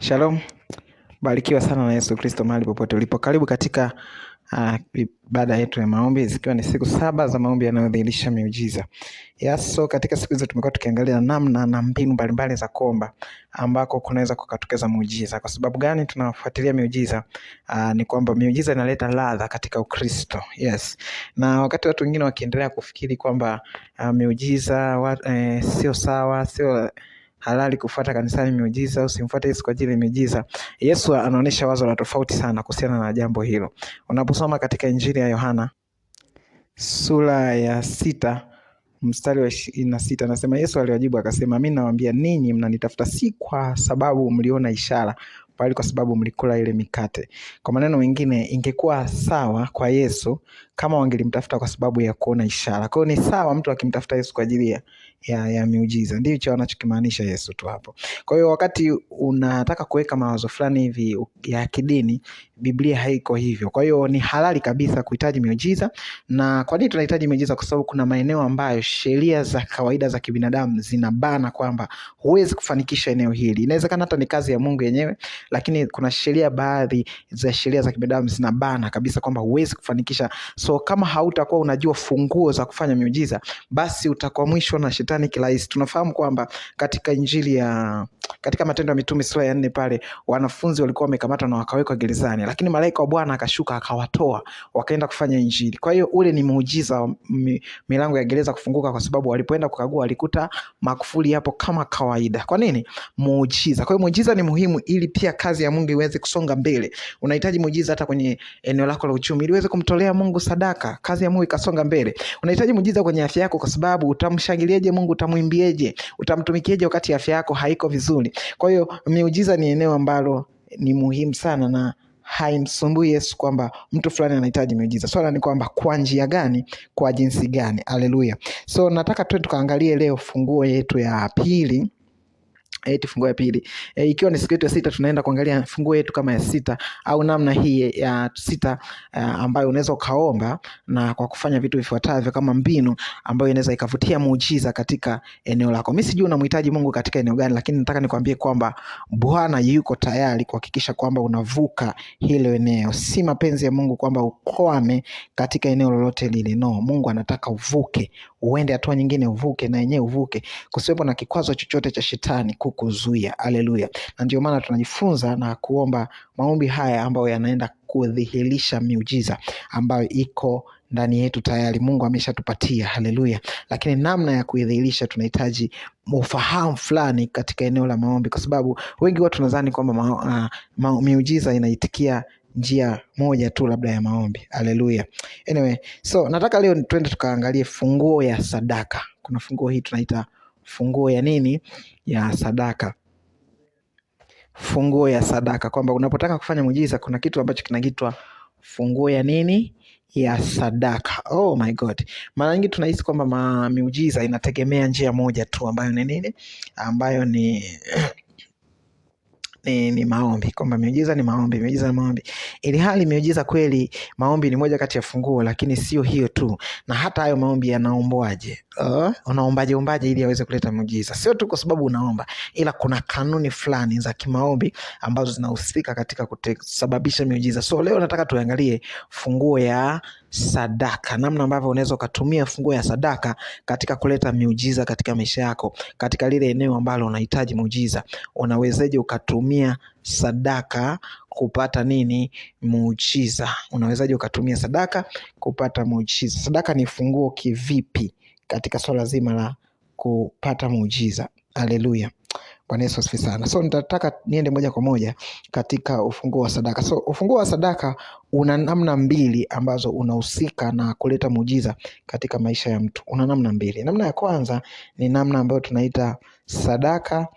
Shalom, barikiwa sana na Yesu Kristo mahali popote ulipo. Karibu katika ibada yetu ya maombi, zikiwa ni siku 7 za maombi yanayodhihirisha miujiza. So katika siku hizo tumekuwa tukiangalia namna na mbinu mbalimbali za kuomba ambako kunaweza kukatokeza muujiza. Kwa sababu gani tunafuatilia miujiza? Ni kwamba miujiza inaleta ladha katika Ukristo. Yes. Na wakati watu wengine wakiendelea kufikiri kwamba miujiza sio sawa, sio halali kufuata kanisani miujiza, usimfuate Yesu kwa ajili ya miujiza, Yesu anaonyesha wazo la tofauti sana kuhusiana na jambo hilo. Unaposoma katika Injili ya Yohana sura ya 6 mstari wa 26, anasema Yesu aliwajibu akasema, mimi nawaambia ninyi mnanitafuta si kwa sababu mliona ishara, bali kwa sababu mlikula ile mikate. Kwa maneno mengine, ingekuwa sawa kwa Yesu kama wangelimtafuta kwa sababu ya kuona ishara. Kwa hiyo ni sawa mtu akimtafuta Yesu kwa ajili ya miujiza. Ndicho anachokimaanisha Yesu tu hapo. Kwa hiyo wakati unataka kuweka mawazo fulani hivi ya kidini, Biblia haiko hivyo. Kwa hiyo ni halali kabisa kuhitaji miujiza. Na kwa nini tunahitaji miujiza? Kwa sababu kuna maeneo ambayo sheria za kawaida za kibinadamu zinabana kwamba huwezi kufanikisha eneo hili. Inawezekana hata ni kazi ya Mungu yenyewe, lakini kuna sheria, baadhi za sheria za kibinadamu zinabana kabisa kwamba huwezi kufanikisha. So kama hautakuwa unajua funguo za kufanya miujiza, basi utakuwa mwisho na shetani kirahisi. Tunafahamu kwamba katika katika Matendo ya Mitume sura ya 4 pale, wanafunzi walikuwa wamekamatwa na wakawekwa gerezani, lakini malaika wa Bwana akashuka akawatoa, wakaenda kufanya injili. Kwa hiyo ule ni muujiza wa milango ya gereza kufunguka, kwa sababu walipoenda kukagua walikuta makufuli hapo kama kawaida. Kwa nini? Muujiza. Kwa hiyo muujiza ni muhimu ili pia kazi ya Mungu iweze kusonga mbele. Unahitaji muujiza hata kwenye eneo lako la uchumi ili uweze kumtolea Mungu sadaka, kazi ya Mungu ikasonga mbele. Unahitaji muujiza kwenye afya yako, kwa sababu utamshangilieje Mungu, utamuimbieje, utamtumikieje wakati afya yako haiko vizuri. Kwa hiyo miujiza ni eneo ambalo ni muhimu sana, na haimsumbui Yesu kwamba mtu fulani anahitaji miujiza. Swala ni kwamba kwa njia gani, kwa jinsi gani. Haleluya. So nataka tukaangalie leo funguo yetu ya pili. Funguo ya pili. Ikiwa ni siku yetu ya 6, tunaenda kuangalia funguo yetu kama ya 6 au namna hii ya 6 ambayo unaweza ukaomba na kwa kufanya vitu vifuatavyo kama mbinu ambayo inaweza ikavutia muujiza katika eneo lako. Mimi sijui unamhitaji Mungu katika eneo gani, lakini nataka nikwambie kwamba Bwana yuko tayari kuhakikisha kwamba unavuka hilo eneo. Si mapenzi ya Mungu kwamba ukwame katika eneo lolote lile. No, Mungu anataka uvuke, uende hatua nyingine, uvuke na yenyewe uvuke, kusiwepo na kikwazo chochote cha shetani kukuzuia. Haleluya. Na ndio maana tunajifunza na kuomba maombi haya ambayo yanaenda kudhihirisha miujiza ambayo iko ndani yetu tayari. Mungu ameshatupatia. Haleluya. Lakini namna ya kuidhihirisha tunahitaji ufahamu fulani katika eneo la maombi, kwa sababu wengi watu nadhani kwamba miujiza inaitikia njia moja tu labda ya maombi. Haleluya. Anyway, so nataka leo twende tukaangalie funguo ya sadaka. Kuna funguo hii tunaita funguo ya nini? Ya sadaka. Funguo ya sadaka, kwamba unapotaka kufanya muujiza kuna kitu ambacho kinaitwa funguo ya nini? Ya sadaka. Oh my God. Mara nyingi tunahisi kwamba miujiza inategemea njia moja tu ambayo ni nini? Ambayo ni maombi, kwamba miujiza ni maombi, miujiza ni maombi. Ili hali miujiza kweli, maombi ni moja kati ya funguo, lakini sio hiyo tu. Na hata hayo maombi yanaombwaje? Unaombaje ili yaweze kuleta muujiza? Sio tu kwa sababu unaomba, ila kuna kanuni fulani za kimaombi ambazo zinahusika katika kusababisha miujiza. So leo nataka tuangalie funguo ya sadaka, namna ambavyo unaweza kutumia funguo ya sadaka katika kuleta miujiza katika maisha yako, katika lile eneo ambalo unahitaji muujiza. Unawezaje ukatumia sadaka kupata nini? Muujiza. Unawezaje ukatumia sadaka kupata muujiza? Sadaka ni funguo kivipi katika swala zima la kupata muujiza? Haleluya. Bwana Yesu asifiwe sana. So nitataka niende moja kwa moja katika ufunguo wa sadaka. So ufunguo wa sadaka una namna mbili ambazo unahusika na kuleta muujiza katika maisha ya mtu. Una namna mbili. Namna ya kwanza ni namna ambayo tunaita sadaka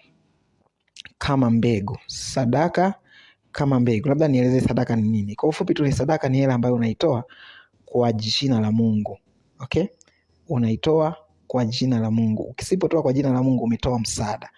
kama mbegu. Sadaka kama mbegu. Labda nieleze sadaka ni nini. Kwa ufupi tu, ni sadaka ni hela ambayo unaitoa kwa jina la Mungu. Okay? Unaitoa kwa jina la Mungu. Ukisipotoa kwa jina la Mungu, umetoa msaada.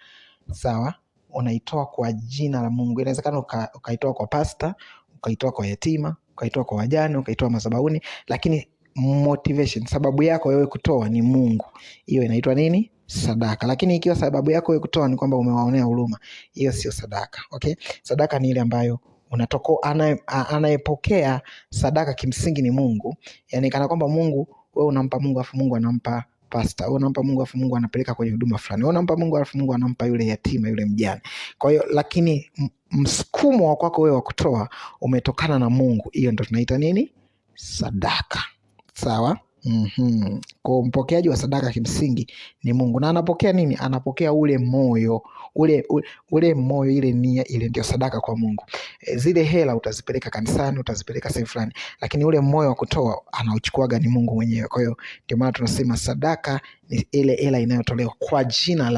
Sawa? Unaitoa kwa jina la Mungu. Inawezekana ukaitoa kwa pasta, ukaitoa kwa yatima, ukaitoa kwa wajane, ukaitoa madhabahuni, lakini motivation, sababu yako wewe kutoa ni Mungu. Hiyo inaitwa nini? sadaka. Lakini ikiwa sababu yako wewe kutoa ni kwamba umewaonea huruma, hiyo sio sadaka. Okay? Sadaka ni ile ambayo unatoko anayepokea sadaka kimsingi ni Mungu. Yaani kana kwamba Mungu, wewe unampa Mungu afu Mungu anampa pastor. Wewe unampa Mungu afu Mungu anapeleka kwenye huduma fulani. Wewe unampa Mungu afu Mungu anampa yule yatima, yule mjane. Kwa hiyo lakini msukumo wa kwako wewe wa kutoa umetokana na Mungu. Hiyo ndio tunaita nini? Sadaka. Sawa? Kwa mpokeaji wa sadaka kimsingi ni Mungu. Na anapokea nini? Anapokea ule moyo, ule moyo, ile nia, ile ndio sadaka kwa Mungu. Zile hela utazipeleka kanisani, utazipeleka sehemu fulani, lakini ule moyo wa kutoa anauchukuaga ni Mungu mwenyewe. Kwa hiyo ndio maana tunasema sadaka ni ile hela inayotolewa kwa jina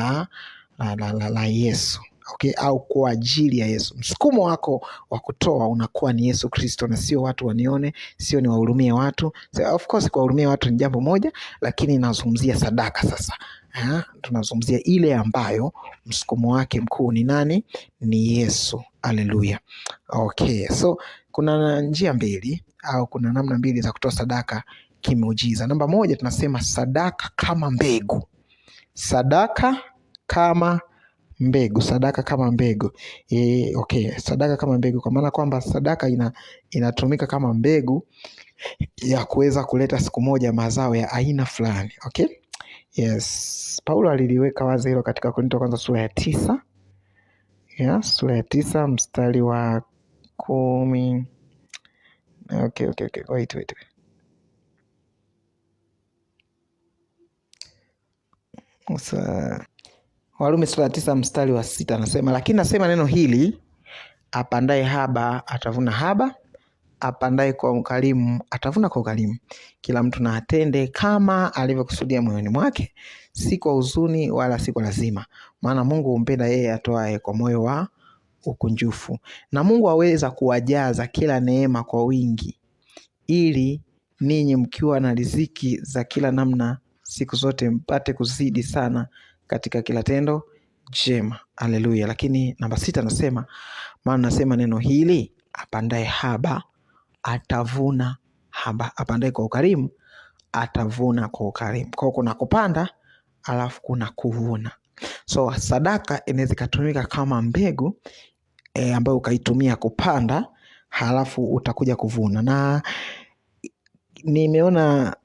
la Yesu. Okay, au kwa ajili ya Yesu. Msukumo wako wa kutoa unakuwa ni Yesu Kristo, na sio watu wanione, sio ni wahurumie watu. So, of course kuwahurumia watu ni jambo moja, lakini nazungumzia sadaka sasa. Tunazungumzia ile ambayo msukumo wake mkuu ni nani? Ni Yesu. Haleluya. Okay, so kuna njia mbili au kuna namna mbili za kutoa sadaka kimeujiza. Namba moja tunasema sadaka kama mbegu. Sadaka kama mbegu, sadaka kama mbegu. Okay, sadaka kama mbegu kwa maana kwamba sadaka inatumika kama mbegu ya kuweza kuleta siku moja mazao ya aina fulani. Okay? Yes. Paulo aliliweka wazi hilo katika Korinto kwanza sura ya 9. Sura ya 9 mstari wa 10. Okay. Wait. Warumi sura ya 9 mstari wa 6 anasema, lakini nasema neno hili, apandaye haba atavuna haba, apandaye kwa ukarimu atavuna kwa ukarimu. Kila mtu na atende kama alivyokusudia moyoni mwake, si kwa huzuni wala si kwa lazima, maana Mungu humpenda yeye atoaye kwa moyo wa ukunjufu. Na Mungu aweza kuwajaza kila neema kwa wingi, ili ninyi mkiwa na riziki za kila namna siku zote mpate kuzidi sana katika kila tendo jema. Haleluya. Lakini namba 6 nasema, maana nasema neno hili, apandaye haba atavuna haba, apandaye kwa ukarimu atavuna kwa ukarimu. Kwa kuna kupanda alafu kuna kuvuna. So sadaka inaweza kutumika kama mbegu ambayo ukaitumia kupanda halafu utakuja kuvuna. Na nimeona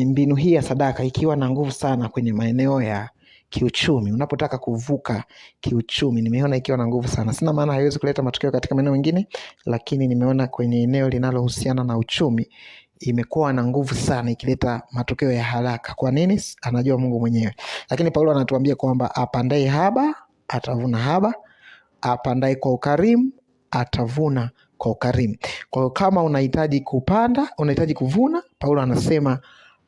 mbinu hii ya sadaka ikiwa na nguvu sana kwenye maeneo ya kiuchumi. Unapotaka kuvuka kiuchumi, nimeona ikiwa na nguvu sana. Sina maana haiwezi kuleta matokeo katika maeneo mengine, lakini nimeona kwenye eneo linalohusiana na uchumi imekuwa na nguvu sana, ikileta matokeo ya haraka. Kwa nini? Anajua Mungu mwenyewe. Lakini Paulo anatuambia kwamba apandaye haba atavuna haba, apandaye kwa ukarimu atavuna kwa ukarimu. Kwa hiyo kama unahitaji kupanda, unahitaji kuvuna, Paulo anasema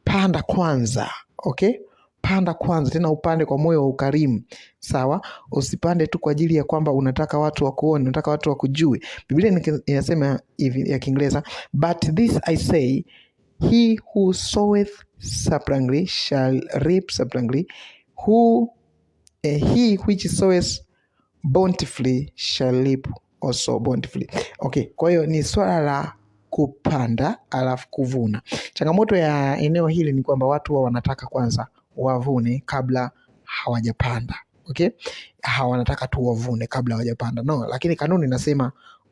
panda kwanza. Okay? Panda kwanza, tena upande kwa moyo wa ukarimu. Sawa? Usipande tu kwa ajili ya kwamba unataka watu wakuone, unataka watu wakujue. Biblia inasema hivi ya Kiingereza, but this I say, he who soweth sparingly shall reap sparingly, he which soweth bountifully shall reap also bountifully. Okay, kwa hiyo ni swala la kupanda alafu kuvuna. Changamoto ya eneo hili ni kwamba watu wanataka kwanza wavune kabla hawajapanda. Okay? Wanataka tu wavune kabla hawajapanda. No, lakini kanuni inasema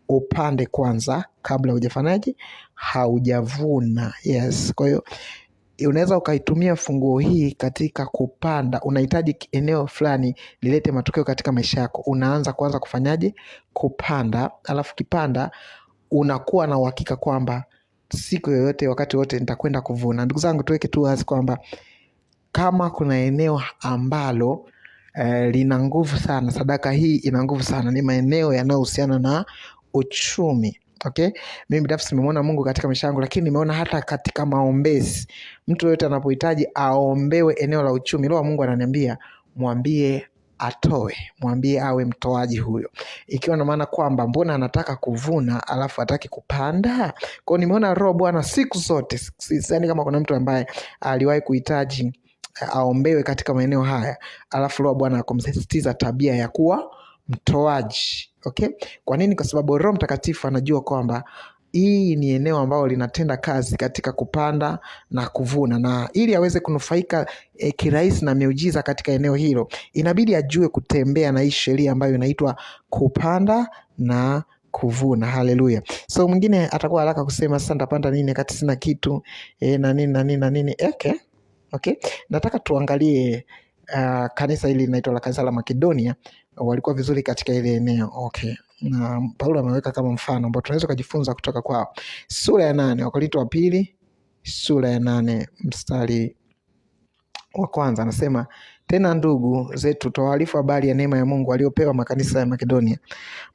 upande kwanza kabla hujafanyaje? Haujavuna. Yes. Kwa hiyo unaweza ukaitumia funguo hii katika kupanda. Unahitaji eneo fulani lilete matokeo katika maisha yako. Unaanza kwanza kufanyaje? Kupanda. Alafu kipanda unakuwa na uhakika kwamba siku yoyote, wakati wote nitakwenda kuvuna. Ndugu zangu, tuweke tu wazi kwamba kama kuna eneo ambalo lina nguvu sana, sadaka hii ina nguvu sana, ni maeneo yanayohusiana na uchumi. Okay? Mimi binafsi nimeona Mungu katika maisha yangu, lakini nimeona hata katika maombezi. Mtu yote anapohitaji aombewe eneo la uchumi, Roho wa Mungu ananiambia mwambie atoe, mwambie awe mtoaji huyo. Ikiwa na maana kwamba mbona anataka kuvuna alafu hataki kupanda? Kwa hiyo nimeona Roho Bwana siku zote, sidhani kama kuna mtu ambaye aliwahi kuhitaji aombewe katika maeneo haya alafu Roho Bwana akamsisitiza tabia ya kuwa mtoaji. Okay? Kwa nini? Kwa sababu Roho Mtakatifu anajua kwamba hii ni eneo ambalo linatenda kazi katika kupanda na kuvuna, na ili aweze kunufaika kirahisi na miujiza katika eneo hilo, inabidi ajue kutembea na hii sheria ambayo inaitwa kupanda na kuvuna. Haleluya. So mwingine atakuwa haraka kusema sasa nitapanda nini kati sina kitu na nini na nini na nini. Okay. Nataka tuangalie kanisa hili linaitwa la kanisa la Makedonia. Walikuwa vizuri katika ile eneo. Okay. Na Paulo ameweka kama mfano ambao tunaweza kujifunza kutoka kwao. Sura ya 8, Wakorintho wa pili sura ya 8 mstari wa kwanza anasema, tena ndugu zetu tuwaarifu habari ya neema ya Mungu waliopewa makanisa ya Makedonia.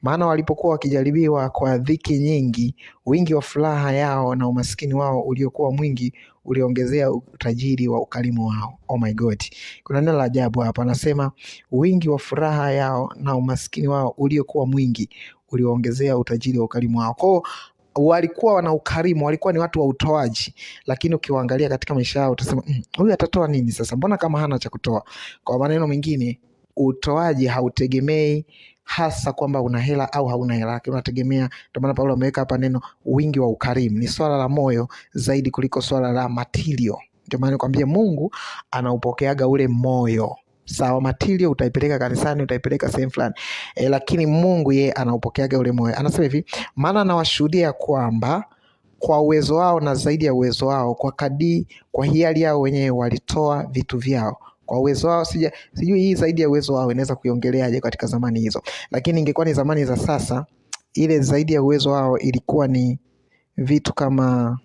Maana walipokuwa wakijaribiwa kwa dhiki nyingi, wingi wa furaha yao na umaskini wao uliokuwa mwingi uliongezea utajiri wa ukarimu wao. Oh my God. Kuna neno la ajabu hapa, anasema wingi wa furaha yao na umaskini wao uliokuwa mwingi uliongezea utajiri wa ukarimu wao. Kwa walikuwa wana ukarimu, walikuwa ni watu wa utoaji, lakini ukiwaangalia katika maisha yao utasema huyu atatoa nini sasa, mbona kama hana cha kutoa? Kwa maneno mengine, utoaji hautegemei hasa kwamba una hela au hauna hela, lakini unategemea. Ndio maana Paulo ameweka hapa neno wingi wa ukarimu. Ni swala la moyo zaidi kuliko swala la material. Ndio maana nikwambia Mungu anaupokeaga ule moyo. Sawa, material utaipeleka kanisani, utaipeleka sehemu fulani, lakini Mungu yeye anaupokeaga ule moyo. Anasema hivi, maana nawashuhudia kwamba kwa uwezo wao na zaidi ya uwezo wao, kwa hiari yao wenyewe walitoa vitu vyao. Kwa uwezo wao, sijui hii zaidi ya uwezo wao inaweza kuiongeleaje katika zamani hizo, lakini ingekuwa ni zamani za sasa, ile zaidi ya uwezo wao ilikuwa ni vitu kama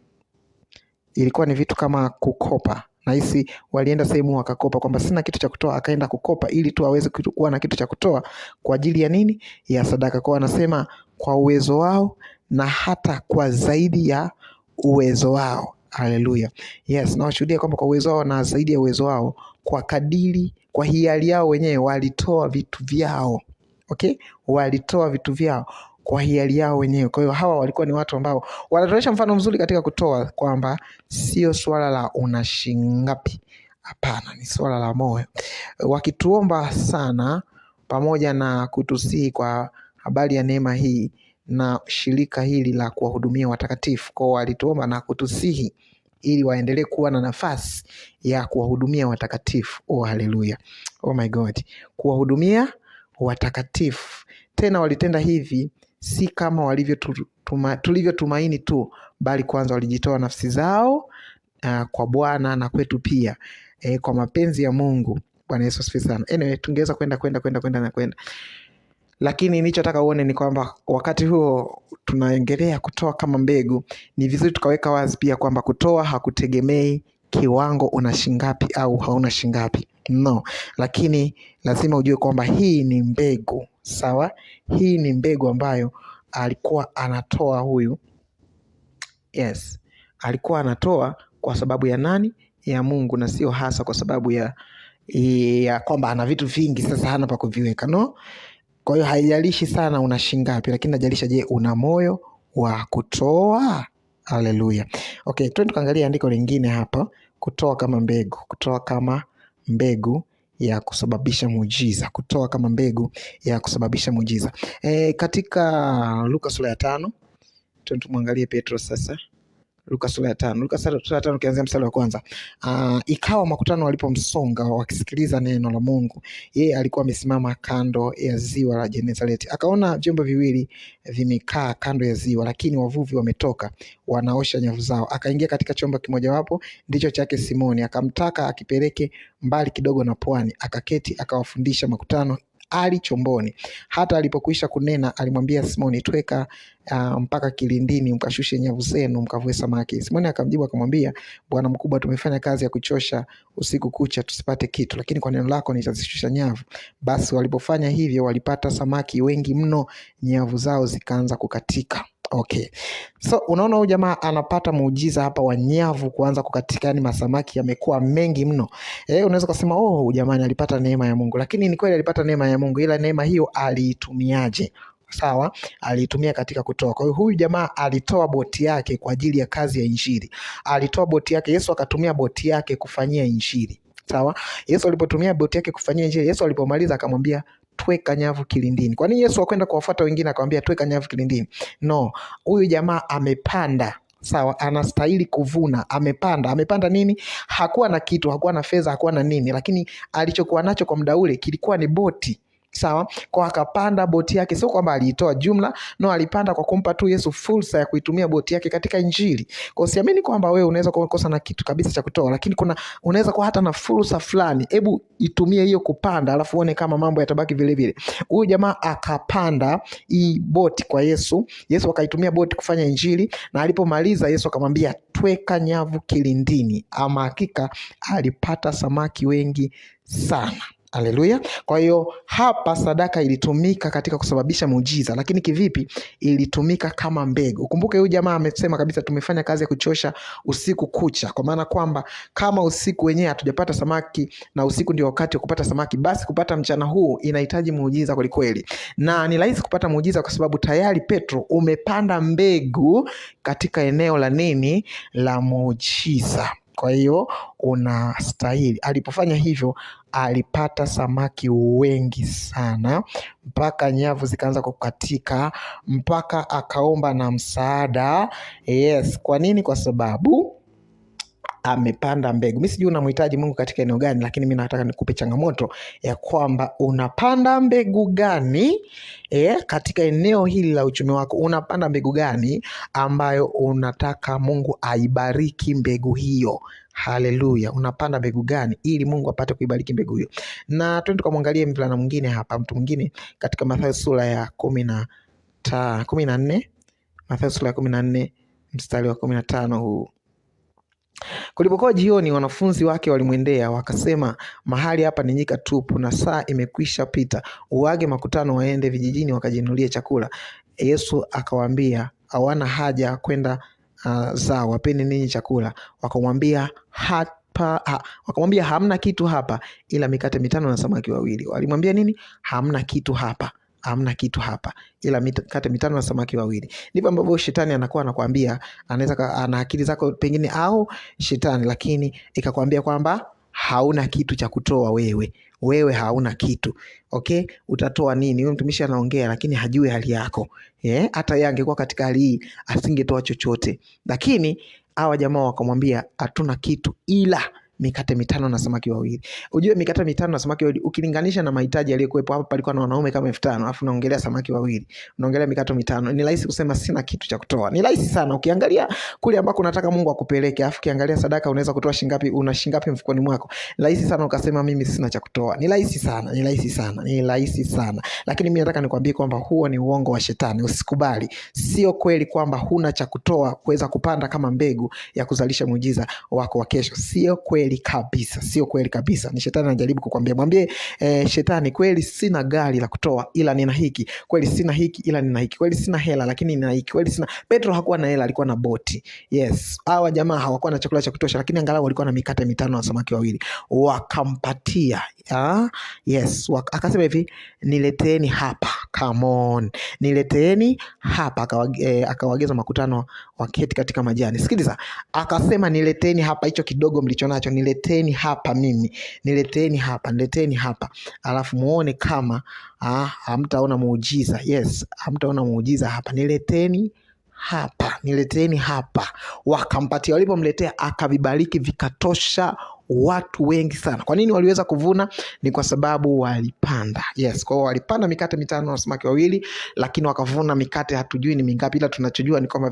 kukopa. Nahisi walienda sehemu wakakopa, kwamba sina kitu cha kutoa, akaenda kukopa ili tu aweze kuwa na kitu cha kutoa kwa ajili ya nini? Ya sadaka. Kwa anasema kwa uwezo wao na hata kwa zaidi ya uwezo wao. Haleluya. Yes, nawashuhudia kwamba kwa uwezo wao na zaidi ya uwezo wao, kwa hiari yao wenyewe walitoa vitu vyao. Okay? Walitoa vitu vyao kwa hiari yao wenyewe. Kwa hiyo hawa walikuwa ni watu ambao wanatuonyesha mfano mzuri katika kutoa, kwamba sio swala la una shilingi ngapi. Hapana, ni swala la moyo. Wakituomba sana pamoja na kutusihi kwa habari ya neema hii na shirika hili la kuwahudumia watakatifu. Kwa walituomba na kutusihi ili waendelee kuwa na nafasi ya kuwahudumia watakatifu. Oh, haleluya. Oh my God. Kuwahudumia watakatifu. Tena walitenda hivi si kama tulivyotumaini tu, bali kwanza walijitoa nafsi zao kwa Bwana na kwetu pia, kwa mapenzi ya Mungu. Bwana Yesu asifiwe sana. Anyway, tungeweza kwenda, lakini nilichotaka uone ni kwamba wakati huo tunaendelea kutoa kama mbegu, ni vizuri tukaweka wazi pia kwamba kutoa hakutegemei kiwango una shingapi au hauna shingapi. No, lakini lazima ujue kwamba hii ni mbegu. Sawa? Hii ni mbegu ambayo alikuwa anatoa huyu. Yes. Alikuwa anatoa kwa sababu ya nani? Ya Mungu, na sio hasa kwa sababu ya kwamba ana vitu vingi sasa hana pa kuviweka. No. Kwa hiyo haijalishi sana una shingapi, lakini najalisha, je, una moyo wa kutoa? Haleluya. Okay, twende tukaangalia andiko lingine hapa, kutoa kama mbegu. Kutoa kama mbegu ya kusababisha muujiza. Kutoa kama mbegu ya kusababisha muujiza. Katika Luka sura ya 5, tumwangalie Petro sasa. Luka sura ya 5 ukianzia mstari wa kwanza. Ikawa makutano walipomsonga wakisikiliza neno la Mungu, yeye alikuwa amesimama kando ya ziwa la Genezareti. Akaona vyombo viwili vimekaa kando ya ziwa, lakini wavuvi wametoka wanaosha nyavu zao. Akaingia katika chombo kimojawapo, ndicho chake Simoni, akamtaka akipeleke mbali kidogo na pwani. Akaketi akawafundisha makutano ali chomboni. Hata alipokwisha kunena, alimwambia Simoni, tweka mpaka kilindini, mkashushe nyavu zenu mkavue samaki. Simoni akamjibu akamwambia, Bwana mkubwa, tumefanya kazi ya kuchosha usiku kucha tusipate kitu, lakini kwa neno lako nitazishusha nyavu. Basi walipofanya hivyo, walipata samaki wengi mno, nyavu zao zikaanza kukatika. Okay. So unaona huyu jamaa anapata muujiza hapa wa nyavu kuanza kukatika, yani masamaki yamekuwa mengi mno. Unaweza kusema jamani alipata neema ya Mungu, lakini ni kweli alipata neema ya Mungu, ila neema hiyo aliitumiaje? Sawa, aliitumia katika kutoa. Kwa hiyo huyu jamaa alitoa boti yake kwa ajili ya kazi ya injili. Alitoa boti yake, Yesu akatumia boti yake kufanyia injili. Sawa? Yesu alipotumia boti yake kufanyia injili, Yesu alipomaliza akamwambia tweka nyavu kilindini. Kwa nini Yesu akwenda kuwafuata wengine akamwambia tweka nyavu kilindini? No, huyu jamaa amepanda, sawa, anastahili kuvuna. Amepanda nini? Hakuwa na kitu, hakuwa na fedha, hakuwa na nini, lakini alichokuwa nacho kwa muda ule kilikuwa ni boti. Sawa, kwa akapanda boti yake. Sio kwamba aliitoa jumla, no, alipanda kwa kumpa tu Yesu fursa ya kuitumia boti yake katika Injili. Kwa siamini kwamba wewe unaweza kukosa na kitu kabisa cha kutoa, lakini unaweza kuwa hata na fursa fulani. Hebu itumie hiyo kupanda, alafu uone kama mambo yatabaki vile vile. Huyu jamaa akapanda hii boti kwa Yesu. Yesu akaitumia boti kufanya Injili, na alipomaliza Yesu akamwambia tweka nyavu kilindini. Ama hakika alipata samaki wengi sana. Haleluya. Kwa hiyo hapa sadaka ilitumika katika kusababisha muujiza, lakini kivipi? Ilitumika kama mbegu. Ukumbuke huyu jamaa amesema kabisa tumefanya kazi ya kuchosha usiku kucha, kwa maana kwamba kama usiku wenyewe hatujapata samaki na usiku ndio wakati wa kupata samaki, basi kupata mchana huu inahitaji muujiza kweli kweli. Na ni rahisi kupata muujiza kwa sababu tayari Petro umepanda mbegu katika eneo la nini? La muujiza. Kwa hiyo unastahili. Alipofanya hivyo alipata samaki wengi sana mpaka nyavu zikaanza kukatika, mpaka akaomba na msaada. Yes, kwa nini? Kwa sababu amepanda mbegu. Mimi sijui unamhitaji Mungu katika eneo gani, lakini mimi nataka nikupe changamoto ya kwamba unapanda mbegu gani katika eneo hili la uchumi wako. Unapanda mbegu gani ambayo unataka Mungu aibariki mbegu hiyo? Haleluya. Unapanda mbegu gani ili Mungu apate kuibariki mbegu hiyo? Na twende tukamwangalie mvulana mwingine hapa, mtu mwingine katika Mathayo sura ya 14. Mathayo sura ya 14 mstari wa 15 huu. Kulipokuwa jioni, wanafunzi wake walimwendea wakasema, mahali hapa ni nyika tupu na saa imekwisha pita. Uage makutano waende vijijini wakajinunulie chakula. Yesu akawaambia, hawana haja kwenda zao, wapeni ninyi chakula. Wakamwambia hamna kitu hapa ila mikate 5 na samaki 2. Walimwambia nini? Hamna kitu hapa ila mikate 5 na samaki 2. Ndivyo ambavyo shetani anakuwa anakuambia. Anaweza ana akili zako pengine, au shetani, lakini ikakwambia kwamba hauna kitu cha kutoa wewe hauna kitu. Okay, utatoa nini? Huyo mtumishi anaongea lakini hajui hali yako. Hata yeye angekuwa katika hali hii asingetoa chochote. Lakini hawa jamaa wakamwambia hatuna kitu ila mikate 5 na samaki 2. Ujue mikate 5 na samaki 2 ukilinganisha na mahitaji yaliyokuwepo hapa, palikuwa na wanaume kama 5,000, alafu unaongelea samaki 2, unaongelea mikate 5. Ni rahisi kusema sina kitu cha kutoa. Ni rahisi sana ukiangalia kule ambako unataka Mungu akupeleke, alafu ukiangalia sadaka unaweza kutoa shingapi, una shingapi mfukoni mwako. Ni rahisi sana ukasema mimi sina cha kutoa. Ni rahisi sana. Lakini mimi nataka nikwambie kwamba huo ni uongo wa shetani. Usikubali. Sio kweli kwamba huna cha kutoa kuweza kupanda kama mbegu ya kuzalisha muujiza wako wa kesho. Sio kweli kabisa. Ni shetani anajaribu kukwambia. Mwambie shetani, kweli sina gari la kutoa ila nina hiki. Kweli sina hiki ila nina hiki. Kweli sina hela lakini nina hiki. Kweli sina. Petro hakuwa na hela, alikuwa na boti. Yes. Hawa jamaa hawakuwa na chakula cha kutosha, lakini angalau walikuwa na mikate 5 na samaki 2. Wakampatia. Yes. Akasema hivi, nileteeni hapa. Come on. Nileteeni hapa. Akawaagiza makutano waketi katika majani. Sikiliza. Akasema nileteeni hapa hicho kidogo mlicho nacho. Nileteeni hapa mimi. Nileteeni hapa. Alafu muone kama hamtaona muujiza. Yes, hamtaona muujiza hapa. Nileteeni hapa. Wakampatia. Walipomletea akavibariki, vikatosha watu wengi sana. Kwa nini waliweza kuvuna? Ni kwa sababu walipanda. Yes, kwa hiyo walipanda mikate 5 na samaki 2, lakini wakavuna mikate hatujui ni mingapi, ila tunachojua ni kwamba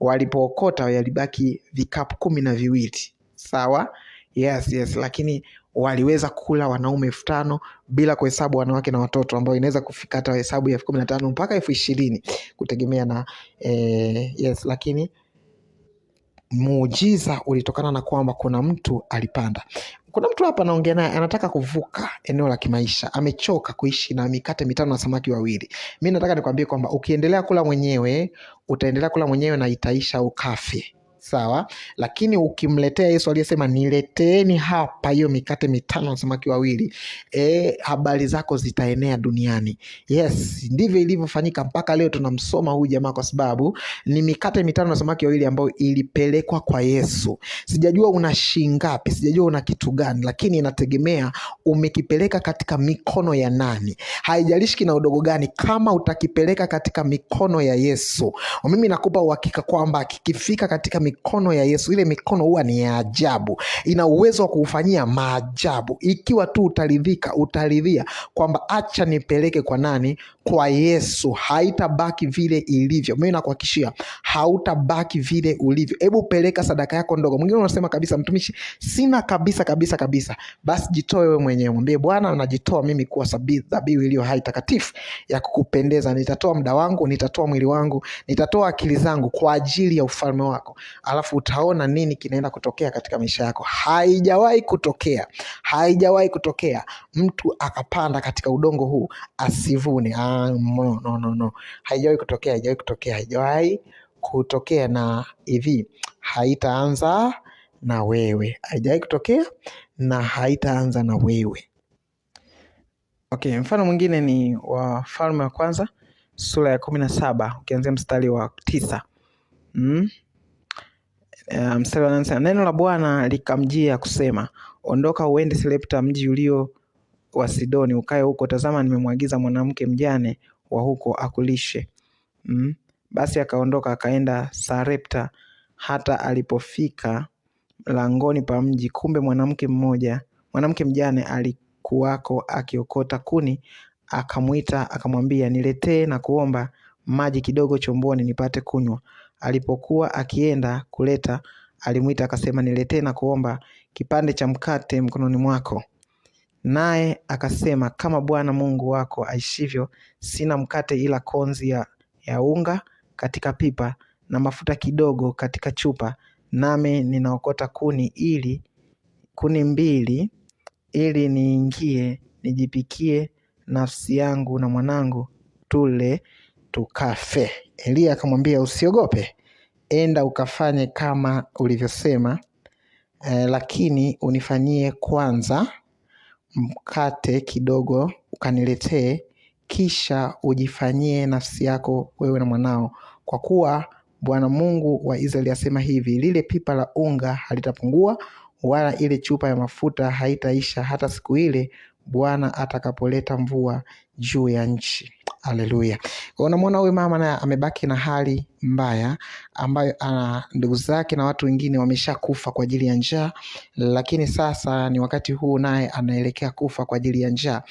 walipookota yalibaki vikapu 12. Sawa? Yes, lakini waliweza kula wanaume 5,000 bila kuhesabu wanawake na watoto, ambao inaweza kufika hata hesabu ya 15,000 mpaka 20,000 kutegemea na yes. Lakini muujiza ulitokana na kwamba kuna mtu alipanda. Kuna mtu hapa naongea naye anataka kuvuka eneo la kimaisha. Amechoka kuishi na mikate 5 na samaki 2. Mimi nataka nikwambie kwamba ukiendelea kula mwenyewe, utaendelea kula mwenyewe na itaisha ukafe. sawa, lakini ukimletea Yesu aliyesema nileteeni hapa hiyo mikate 5 na samaki 2, habari zako zitaenea duniani. Yes, ndivyo ilivyofanyika mpaka leo tunamsoma huyu jamaa, kwa sababu ni mikate 5 na samaki 2 ambayo ilipelekwa kwa Yesu. Sijajua una shingapi, sijajua una kitu gani, lakini inategemea umekipeleka katika mikono ya nani. Haijalishi kina udogo gani, kama utakipeleka katika mikono ya Yesu, mimi nakupa uhakika kwamba kikifika katika mikono ya Yesu, ile mikono huwa ni ya ajabu, ina uwezo wa kufanyia maajabu. Ikiwa tu utaridhia kwamba acha nipeleke kwa nani? Kwa Yesu. Haitabaki vile ilivyo. Mimi nakuhakikishia hautabaki vile ulivyo. Hebu peleka sadaka yako ndogo. Mwingine unasema kabisa, mtumishi, sina kabisa. Basi jitoe wewe mwenyewe. Mwambie Bwana, najitoa mimi kuwa dhabihu iliyo hai takatifu ya kukupendeza. Nitatoa muda wangu, nitatoa mwili wangu, nitatoa akili zangu kwa ajili ya ufalme wako. Alafu utaona nini kinaenda kutokea katika maisha yako. Haijawahi kutokea mtu akapanda katika udongo huu asivune. No. Haijawahi kutokea, na hivi haitaanza na wewe. Haijawahi kutokea na haitaanza na wewe. Okay, mfano mwingine ni Wafalme wa Kwanza sura ya 17 ukianzia mstari wa 9. Mstari wa 9, neno la Bwana likamjia kusema, ondoka uende Sarepta, mji ulio wa Sidoni, ukae huko. Tazama, nimemwagiza mwanamke mjane wa huko akulishe. Basi akaondoka akaenda Sarepta. Hata alipofika langoni pa mji, kumbe mwanamke mjane alikuwako akiokota kuni. Akamwita akamwambia, niletee na kuomba maji kidogo chomboni nipate kunywa. Alipokuwa akienda kuleta, alimwita akasema, niletee na kuomba kipande cha mkate mkononi mwako. Naye akasema, kama Bwana Mungu wako aishivyo, sina mkate ila konzi ya unga katika pipa na mafuta kidogo katika chupa, nami ninaokota kuni 2 ili niingie nijipikie nafsi yangu na mwanangu, tule tukafe. Elia akamwambia, usiogope, enda ukafanye kama ulivyosema, lakini unifanyie kwanza mkate kidogo ukaniletee, kisha ujifanyie nafsi yako wewe na mwanao, kwa kuwa Bwana Mungu wa Israeli asema hivi, lile pipa la unga halitapungua wala ile chupa ya mafuta haitaisha hata siku ile Bwana atakapoleta mvua juu ya nchi. Haleluya. Unamwona huyu mama naye amebaki na hali mbaya, ambayo ndugu zake na watu wengine wameshakufa kwa ajili ya njaa, lakini sasa ni wakati huu naye anaelekea kufa kwa ajili ya njaa.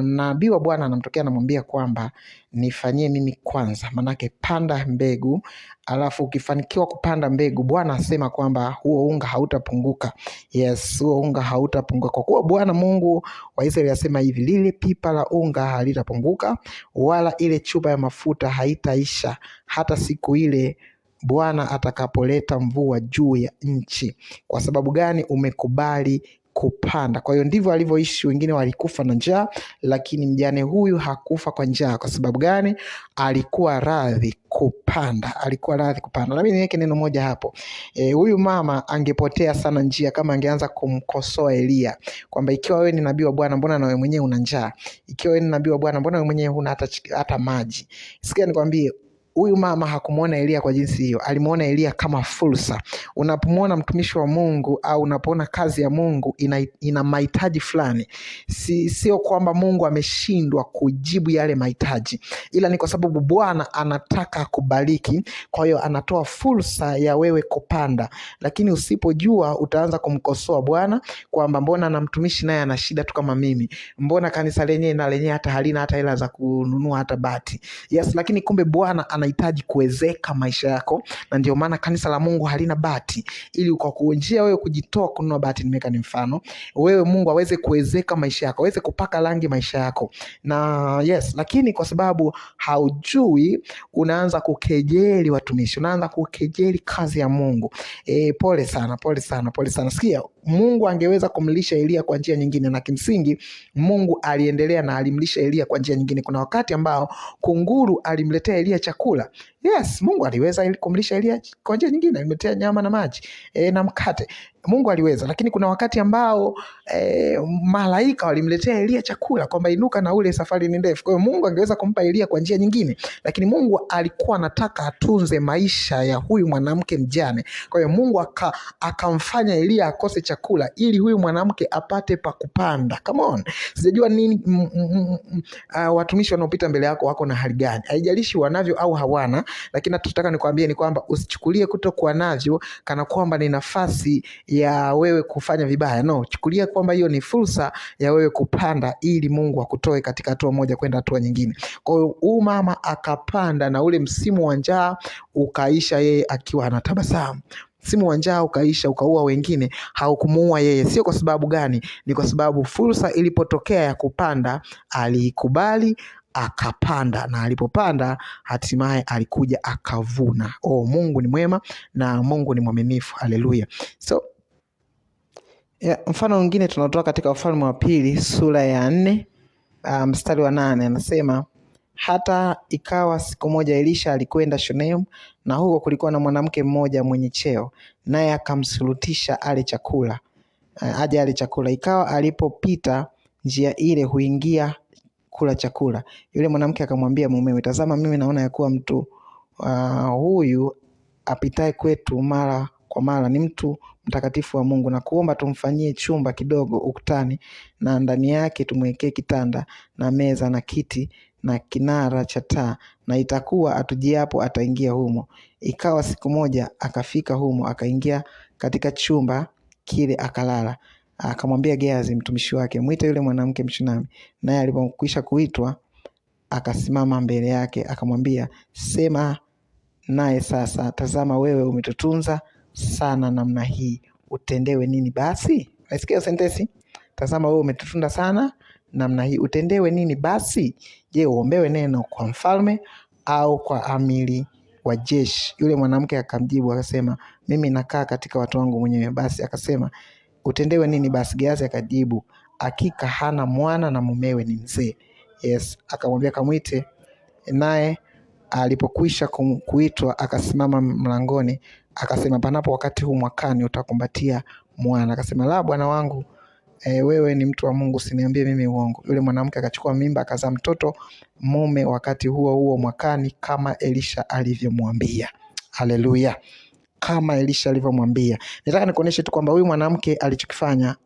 Nabii wa Bwana anamtokea, anamwambia kwamba nifanyie mimi kwanza, manake panda mbegu, alafu ukifanikiwa kupanda mbegu, Bwana asema kwamba huo unga hautapunguka. Yes, huo unga hautapunguka, kwa kuwa Bwana Mungu wa Israeli asema hivi, lile pipa la unga halitapunguka wala ile chupa ya mafuta haitaisha hata siku ile Bwana atakapoleta mvua juu ya nchi. Kwa sababu gani? Umekubali kupanda. Kwa hiyo ndivyo alivyoishi. Wengine walikufa na njaa, lakini mjane huyu hakufa kwa njaa. Kwa sababu gani? Alikuwa radhi kupanda. Na mimi niweke neno moja hapo. Huyu mama angepotea sana njia kama angeanza kumkosoa Elia kwamba ikiwa wewe ni nabii wa Bwana, mbona na wewe mwenyewe una njaa? Ikiwa wewe ni nabii wa Bwana, mbona wewe mwenyewe huna hata maji? Sikia nikwambie, huyu mama hakumuona Elia kwa jinsi hiyo. Alimuona Elia kama fursa. Unapomwona mtumishi wa Mungu au unapoona kazi ya Mungu ina mahitaji fulani, sio kwamba Mungu ameshindwa kujibu yale mahitaji, ila ni kwa sababu Bwana anataka kubariki. Kwa hiyo anatoa fursa ya wewe kupanda, lakini usipojua utaanza kumkosoa Bwana kwamba mbona na mtumishi naye ana shida tu kama mimi, mbona kanisa lenyewe hata halina hata hela za kununua hata bati. Yes, lakini kumbe Bwana anahitaji kuwezeka maisha yako, na ndio maana kanisa la Mungu halina bati, ili kwa kuonjea wewe kujitoa kununua bati. Nimeweka ni mfano, wewe Mungu aweze kuwezeka maisha yako, aweze kupaka rangi maisha yako. Na yes, lakini kwa sababu haujui, unaanza kukejeli watumishi, unaanza kukejeli kazi ya Mungu. Pole sana. Sikia, Mungu angeweza kumlisha Elia kwa njia nyingine, na kimsingi Mungu aliendelea na alimlisha Elia kwa njia nyingine. Kuna wakati ambao kunguru alimletea Elia chakula. chakula. Yes, Mungu aliweza kumlisha Elia kwa njia nyingine, alimletea nyama na maji na mkate. Mungu aliweza, lakini kuna wakati ambao malaika walimletea Elia chakula kwamba inuka na ule, safari ni ndefu. Kwa hiyo Mungu angeweza kumpa Elia kwa njia nyingine, lakini Mungu alikuwa anataka atunze maisha ya huyu mwanamke mjane. Kwa hiyo Mungu akamfanya Elia akose chakula ili huyu mwanamke apate pa kupanda. Come on. Sijajua nini watumishi wanaopita mbele yako wako na hali gani. Haijalishi wanavyo au hawana, lakini nataka nikwambie ni kwamba usichukulie kutokuwa navyo kana kwamba ni nafasi ya wewe kufanya vibaya. No, chukulia kwamba hiyo ni fursa ya wewe kupanda ili Mungu akutoe katika hatua moja kwenda hatua nyingine. Kwa hiyo huyu mama akapanda na ule msimu wa njaa ukaisha, yeye akiwa anatabasamu. Msimu wa njaa ukaisha, ukaua wengine, haukumuua yeye. Sio kwa sababu gani? Ni kwa sababu fursa ilipotokea ya kupanda, alikubali akapanda, na alipopanda hatimaye alikuja akavuna. Mungu ni mwema na Mungu ni mwaminifu. Haleluya. So mfano mwingine tunatoa katika Wafalme wa Pili sura ya 4 mstari wa 8, anasema hata ikawa siku moja Elisha alikwenda Shunemu, na huko kulikuwa na mwanamke mmoja mwenye cheo, naye akamsulutisha ale chakula, aje ale chakula. Ikawa alipopita njia ile huingia kula chakula, yule mwanamke akamwambia mumewe, tazama, mimi naona ya kuwa mtu huyu apitaye kwetu mara kwa mara ni mtu mtakatifu wa Mungu, na kuomba tumfanyie chumba kidogo ukutani, na ndani yake tumwekee kitanda na meza na kiti na kinara cha taa, na itakuwa atujiapo ataingia humo. Ikawa siku moja akafika humo, akaingia katika chumba kile akalala. Akamwambia Gehazi mtumishi wake, mwite yule mwanamke Mshunami. Naye alipokwisha kuitwa, akasimama mbele yake, akamwambia, sema naye sasa, tazama wewe umetutunza sana namna hii, utendewe nini basi? Nasikia sentensi, tazama wewe umetutunza sana namna hii, utendewe nini basi? Je, uombewe neno kwa mfalme au kwa amiri wa jeshi? Yule mwanamke akamjibu akasema, mimi nakaa katika watu wangu mwenyewe. Basi akasema, utendewe nini basi? Gehazi akajibu, hakika hana mwana na mumewe ni mzee. Yes, akamwambia kamwite. Naye alipokwisha kuitwa akasimama mlangoni, akasema, panapo wakati huu mwakani utakumbatia mwana. Akasema, la bwana wangu, wewe ni mtu wa Mungu, usiniambie mimi uongo. Yule mwanamke akachukua mimba akazaa mtoto mume wakati huo huo mwakani, kama Elisha alivyomwambia. Haleluya. Kama Elisha alivyomwambia. Nataka nikuoneshe tu kwamba huyu mwanamke alichokifanya,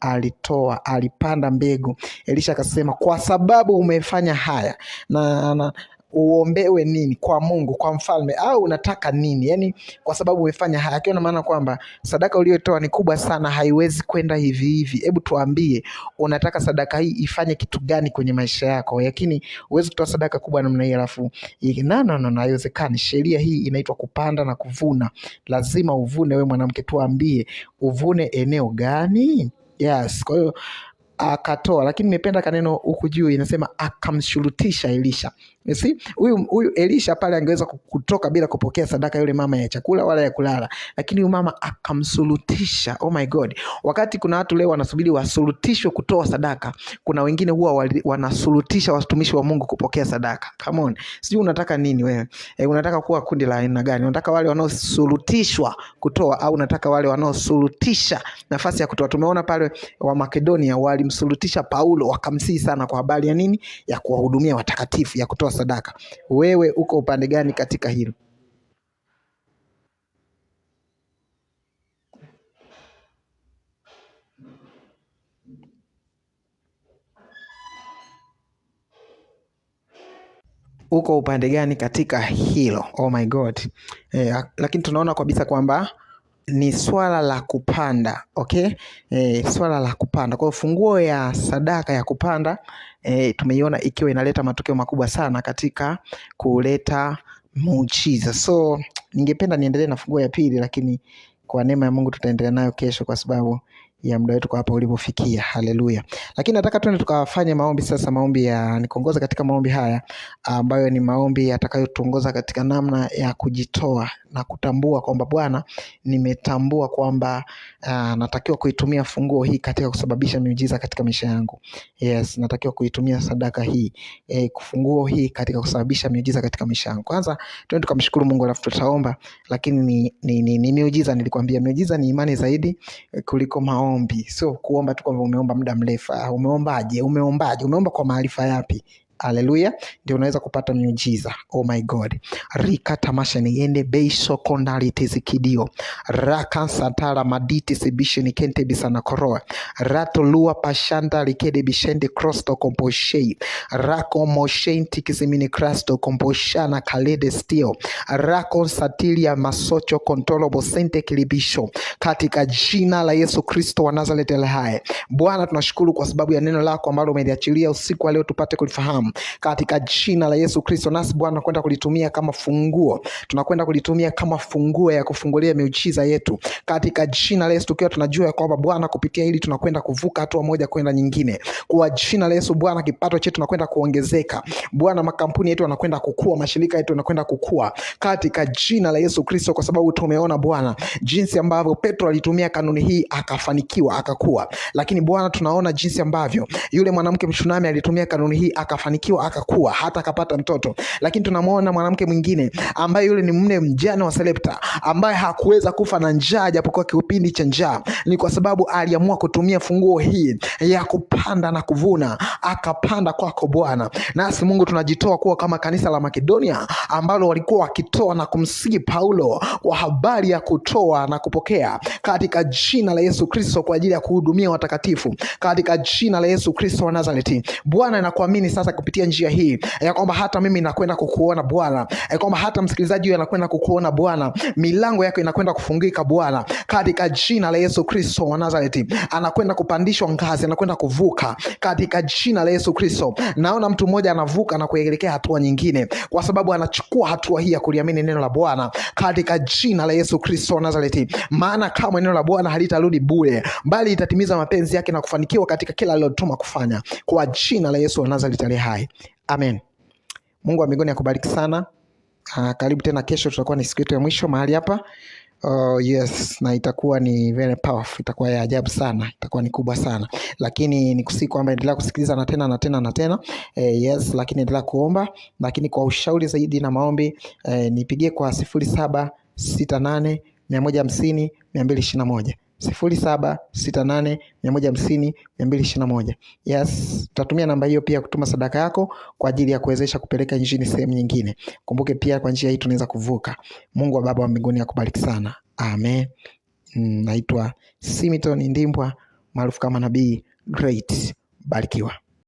alipanda mbegu. Elisha akasema, kwa sababu umefanya haya na uombewe nini kwa Mungu, kwa mfalme, au unataka nini? Yani kwa sababu umefanya haya, akiwa na maana kwamba sadaka uliyotoa ni kubwa sana, haiwezi kwenda hivi hivi. Hebu tuambie, unataka sadaka hii ifanye kitu gani kwenye maisha yako? Lakini uweze kutoa sadaka kubwa namna hii alafu no, haiwezekani. Sheria hii inaitwa kupanda na kuvuna. Lazima uvune. Wewe mwanamke, tuambie uvune eneo gani? Yes, kwa hiyo akatoa, lakini nimependa kaneno huku juu inasema akamshurutisha Elisha. You see, huyu Elisha pale angeweza kutoka bila kupokea sadaka yule mama ya chakula wala ya kulala, lakini huyu mama akamshurutisha. Oh my God. Wakati kuna watu leo wanasubiri wasurutishwe kutoa sadaka, kuna wengine huwa wanasurutisha watumishi wa Mungu kupokea sadaka. Come on. Sijui unataka nini wewe? Unataka kuwa kundi la aina gani? Unataka wale wanaosurutishwa kutoa au unataka wale wanaosurutisha nafasi ya kutoa? Tumeona pale wa Makedonia walimsurutisha Paulo, wakamsihi sana kwa habari ya nini? Ya kuwahudumia watakatifu, ya kutoa sadaka. Wewe uko upande gani katika hilo? Uko upande gani katika hilo? Oh my God. Lakini tunaona kabisa kwamba ni swala la kupanda. Okay? Swala la kupanda. Kwa funguo ya sadaka ya kupanda tumeiona ikiwa inaleta matokeo makubwa sana katika kuleta muujiza. So ningependa niendelee na funguo ya pili, lakini kwa neema ya Mungu tutaendelea nayo kesho kwa sababu ya muda wetu kwa hapa ulipofikia. Haleluya. Lakini nataka tuende tukafanye maombi sasa, maombi ya nikuongoza katika maombi haya ambayo ni maombi yatakayotuongoza katika namna ya kujitoa na kutambua kwamba Bwana, nimetambua kwamba natakiwa kuitumia funguo hii katika kusababisha miujiza katika maisha yangu. Yes, natakiwa kuitumia sadaka hii, funguo hii katika kusababisha miujiza katika maisha yangu. Kwanza tuende tukamshukuru Mungu, alafu tutaomba. Lakini ni miujiza, nilikwambia miujiza ni imani zaidi kuliko maombi. Sio kuomba tu kwamba umeomba muda mrefu. Umeombaje? Umeomba kwa maarifa yapi? Haleluya, ndio unaweza kupata miujiza. Oh my God. Rika tamasha ni ende beisho kondali tezikidio. Raka satara maditi sibishe ni kente bisana koroa. Rato lua pashanda likede bishende krosto komposhei. Rako moshenti kizimini krasto komposhana kalede stio. Rako satilia masocho kontolo bosente kilibisho. Katika jina la Yesu Kristo wa Nazareti aliye hai. Bwana, tunashukuru kwa sababu ya neno lako ambalo umeliachilia usiku wa leo tupate kulifahamu. Katika jina la Yesu Kristo, nasi Bwana tunakwenda kulitumia kama funguo. Tunakwenda kulitumia kama funguo ya kufungulia miujiza yetu. Katika jina la Yesu, tukiwa tunajua kwamba Bwana kupitia hili tunakwenda kuvuka hatua moja kwenda nyingine. Kwa jina la Yesu Bwana, kipato chetu tunakwenda kuongezeka. Bwana, makampuni yetu yanakwenda kukua, mashirika yetu yanakwenda kukua. Katika jina la Yesu Kristo, kwa sababu tumeona Bwana jinsi ambavyo Petro alitumia kanuni hii akafanikiwa, akakua. Lakini Bwana, tunaona jinsi ambavyo yule mwanamke Mshunami alitumia kanuni hii akafanikiwa, akakua, hata akapata mtoto. Lakini tunamuona mwanamke mwingine ambaye yule ni mume mjane wa Sarepta, ambaye hakuweza kufa na njaa japokuwa kipindi cha njaa. Ni kwa sababu aliamua kutumia funguo hii ya kupanda na kuvuna, akapanda kwako Bwana. Nasi Mungu tunajitoa kuwa kama kanisa la Makedonia ambalo walikuwa wakitoa na kumsihi Paulo kwa habari ya kutoa na kupokea, katika jina la Yesu Kristo, kwa ajili ya kuhudumia watakatifu, katika jina la Yesu Kristo wa Nazareti. Bwana, nakuamini sasa kupitia njia hii ya kwamba hata mimi nakwenda kukuona Bwana, ya kwamba hata msikilizaji huyu anakwenda kukuona Bwana. Milango yako inakwenda kufungika Bwana, katika jina la Yesu Kristo wa Nazareti. Anakwenda kupandishwa ngazi, anakwenda kuvuka katika jina la Yesu Kristo. Naona mtu mmoja anavuka na kuelekea hatua nyingine kwa sababu anachukua hatua hii ya kuliamini neno la Bwana, katika jina la Yesu Kristo wa Nazareti. Maana kama neno la Bwana halitarudi bure, bali itatimiza mapenzi yake na kufanikiwa katika kila alilotuma kufanya, kwa jina la Yesu wa Nazareti aliye hai. Amen. Mungu wa mbinguni akubariki sana. Karibu tena kesho, tutakuwa ni siku yetu ya mwisho mahali hapa. Yes, na itakuwa ni very powerful, itakuwa ya ajabu sana, itakuwa ni kubwa sana. Lakini nikusihi kwamba endelea kusikiliza na tena. Yes, lakini endelea kuomba. Lakini kwa ushauri zaidi na maombi, nipigie kwa 0768 150 221. 0768 150 221. Yes, utatumia namba hiyo pia kutuma sadaka yako kwa ajili ya kuwezesha kupeleka injili sehemu nyingine. Kumbuke pia kwa njia hii tunaweza kuvuka. Mungu wa Baba wa mbinguni akubariki sana. Amen. Naitwa Simiton Ndimbwa, maarufu kama Nabii Great. Barikiwa.